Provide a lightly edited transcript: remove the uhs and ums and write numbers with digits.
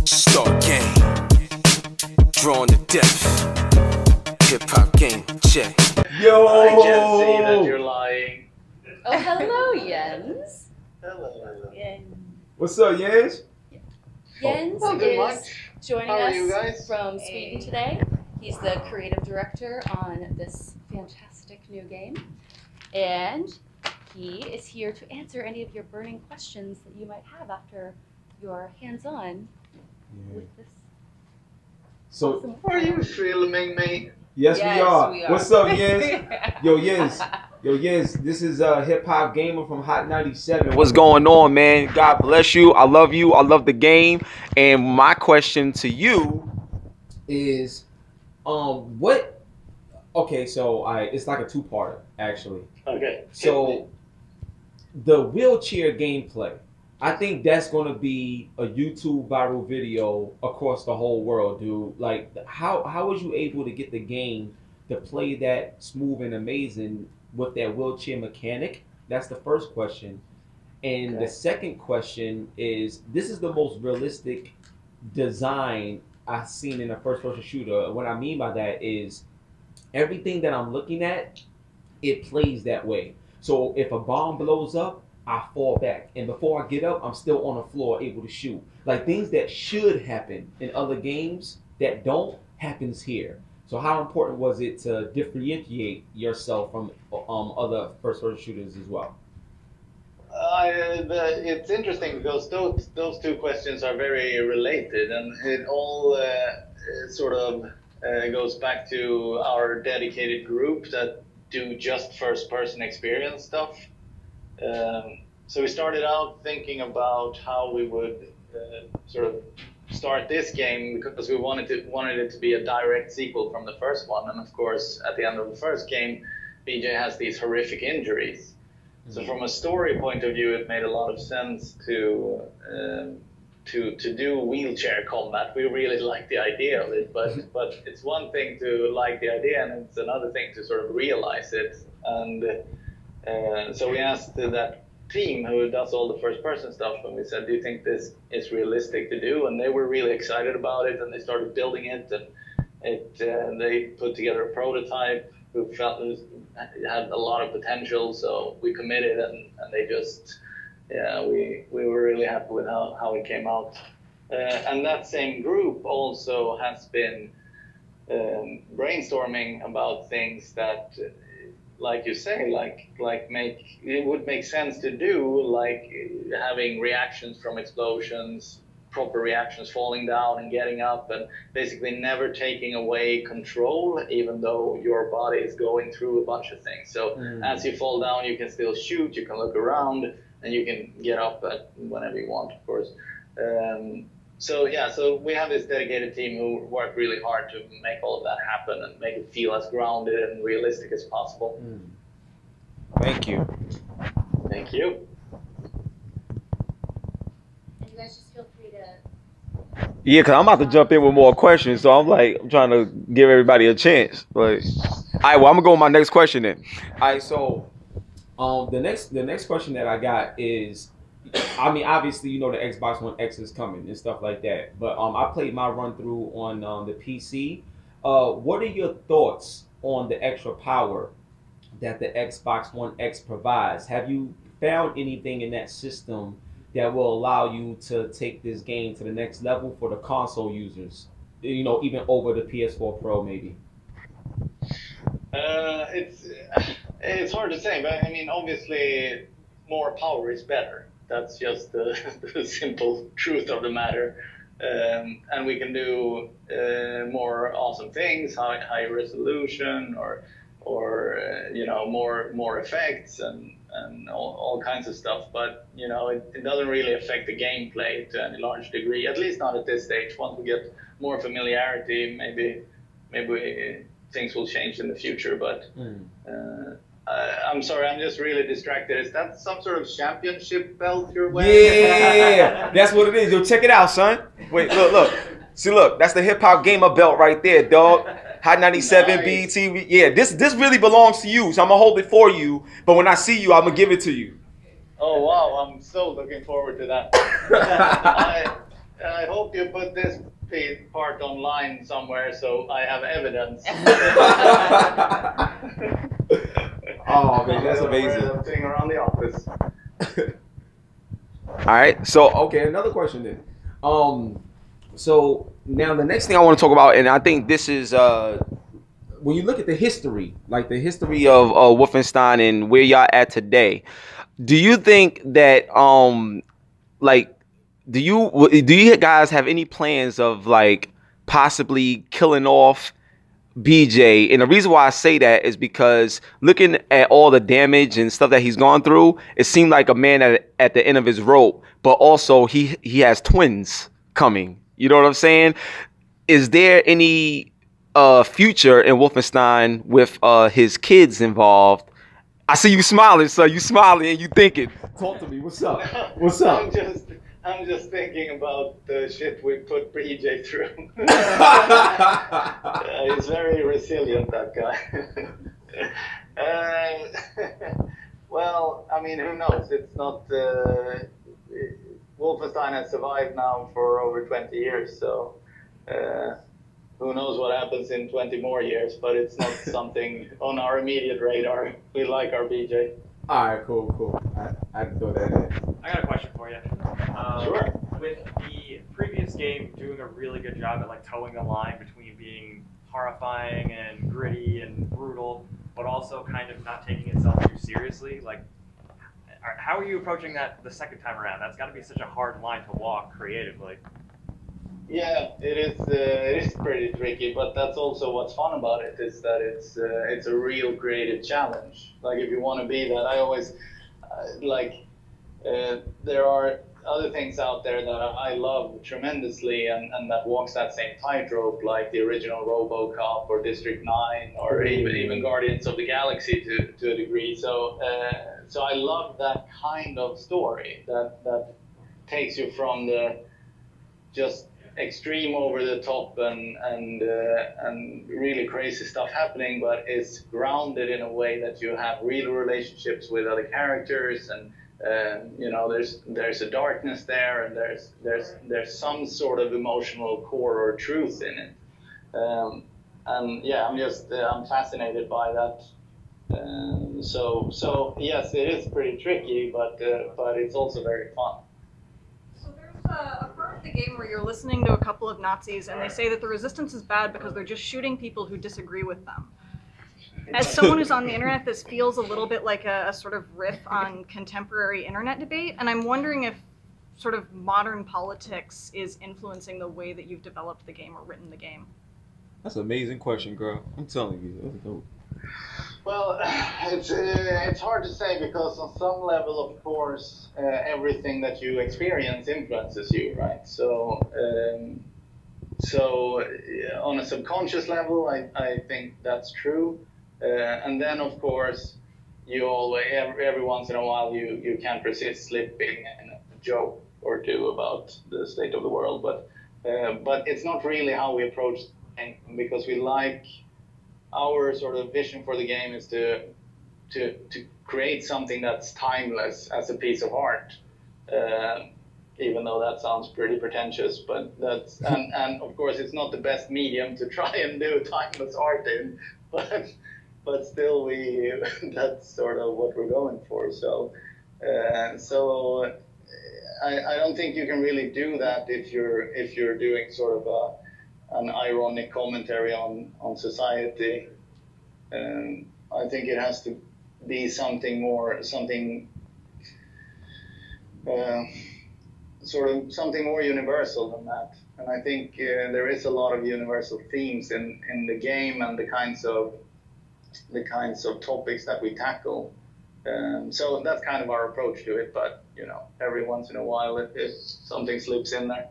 Start game. Drawn to death. Hip hop game. Check. Yo! I can see that you're lying. Oh, hello, Jens. Hello. What's up, Jens? Jens Not too is much. joining How are you us guys? from Sweden today. He's the creative director on this fantastic new game. And he is here to answer any of your burning questions that you might have after you're hands-on with this. So, awesome Are you game. filming me? yes, Yes, we are. we are. What's up, Jens? Yo, Jens, this is HipHopGamer from Hot 97. What's going on, man? God bless you. I love you. I love the game. And my question to you is, okay, so it's like a two-parter, actually. Okay. So, the wheelchair gameplay, I think that's going to be a YouTube viral video across the whole world, dude. Like, how was you able to get the game to play that smooth and amazing with that wheelchair mechanic? That's the first question. And the second question is, this is the most realistic design I've seen in a first-person shooter. What I mean by that is everything that I'm looking at, it plays that way. So if a bomb blows up, I fall back. And before I get up, I'm still on the floor able to shoot. Like things that should happen in other games that don't, happens here. So how important was it to differentiate yourself from other first-person shooters as well? It's interesting because those two questions are very related, and it all sort of goes back to our dedicated group that do just first-person experience stuff. So we started out thinking about how we would sort of start this game because we wanted it to be a direct sequel from the first one, and of course at the end of the first game, BJ has these horrific injuries. So from a story point of view, it made a lot of sense to do wheelchair combat. We really like the idea of it, but it's one thing to like the idea, and it's another thing to sort of realize it. And so we asked that team who does all the first-person stuff, and we said, "Do you think this is realistic to do?" And they were really excited about it, and they started building it, and they put together a prototype who felt it had a lot of potential. So we committed, and they just, we were really happy with how it came out. And that same group also has been brainstorming about things that, like you say, it would make sense to do, like having reactions from explosions, proper reactions, falling down and getting up, and basically never taking away control, even though your body is going through a bunch of things. So as you fall down, you can still shoot, you can look around, and you can get up at whenever you want, of course. So we have this dedicated team who work really hard to make all of that happen and make it feel as grounded and realistic as possible. Thank you. Thank you. And you guys just feel free to... Yeah, because I'm about to jump in with more questions, so I'm trying to give everybody a chance. But, all right, well, I'm going to go with my next question then. All right, so the next question that I got is, I mean, obviously, you know, the Xbox One X is coming and stuff like that. But I played my run through on the PC. What are your thoughts on the extra power that the Xbox One X provides? Have you found anything in that system that will allow you to take this game to the next level for the console users? You know, even over the PS4 Pro, maybe. It's hard to say, but I mean, obviously, more power is better. That's just the simple truth of the matter. And we can do more awesome things, high resolution, or you know, more effects and all kinds of stuff. But you know, it doesn't really affect the gameplay to any large degree. At least not at this stage. Once we get more familiarity, maybe things will change in the future. But I'm sorry, I'm just really distracted. Is that some sort of championship belt you're wearing? Yeah, that's what it is. Yo, check it out, son. Wait, look. See, look, that's the HipHopGamer belt right there, dog. Hot 97, Nice. BET. Yeah, this really belongs to you, so I'm going to hold it for you. But when I see you, I'm going to give it to you. Oh wow, I'm so looking forward to that. I hope you put this part online somewhere so I have evidence. Oh man, that's amazing. I'm sitting around the office. All right. So okay, another question then. So now the next thing I want to talk about, and I think this is when you look at the history, like the history of Wolfenstein and where y'all at today, do you think that like do you guys have any plans of like possibly killing off BJ? And the reason why I say that is because looking at all the damage and stuff that he's gone through, it seemed like a man at the end of his rope. But also he has twins coming. You know what I'm saying? Is there any future in Wolfenstein with his kids involved? I see you smiling, so you smiling and you thinking. Talk to me. What's up? What's up? I'm just thinking about the shit we put BJ through. He's very resilient, that guy. Well, I mean, who knows? It's not. Wolfenstein has survived now for over 20 years, so who knows what happens in 20 more years? But it's not something on our immediate radar. We like our BJ. All right, cool. I can throw that in. I got a question for you. Sure. With the previous game doing a really good job at like towing the line between being horrifying and gritty and brutal, but also kind of not taking itself too seriously, like how are you approaching that the second time around? That's got to be such a hard line to walk creatively. Yeah, it is pretty tricky, but that's also what's fun about it, is that it's a real creative challenge. Like if you want to be that, I always there are other things out there that I love tremendously and that walks that same tightrope, like the original RoboCop or District 9 or even Guardians of the Galaxy to a degree. So I love that kind of story that takes you from the just extreme over the top and really crazy stuff happening, but is grounded in a way that you have real relationships with other characters, and you know, there's a darkness there, and there's some sort of emotional core or truth in it, and yeah, I'm fascinated by that. So yes, it is pretty tricky, but it's also very fun. A part of the game where you're listening to a couple of Nazis and they say that the resistance is bad because they're just shooting people who disagree with them. As someone who's on the internet, this feels a little bit like a sort of riff on contemporary internet debate, and I'm wondering if sort of modern politics is influencing the way that you've developed the game or written the game. That's an amazing question, girl. I'm telling you. That's dope. Well, it's hard to say, because on some level, of course, everything that you experience influences you, right? So on a subconscious level, I think that's true. And then, of course, you always every once in a while you can't resist slipping in a joke or two about the state of the world. But it's not really how we approach things, because we like. Our sort of vision for the game is to create something that's timeless as a piece of art, even though that sounds pretty pretentious. But that's and of course it's not the best medium to try and do timeless art in, but still that's sort of what we're going for. So I don't think you can really do that if you're doing sort of an ironic commentary on society. I think it has to be something more universal than that. And I think there is a lot of universal themes in the game and the kinds of topics that we tackle. So that's kind of our approach to it. But you know, every once in a while, if something slips in there.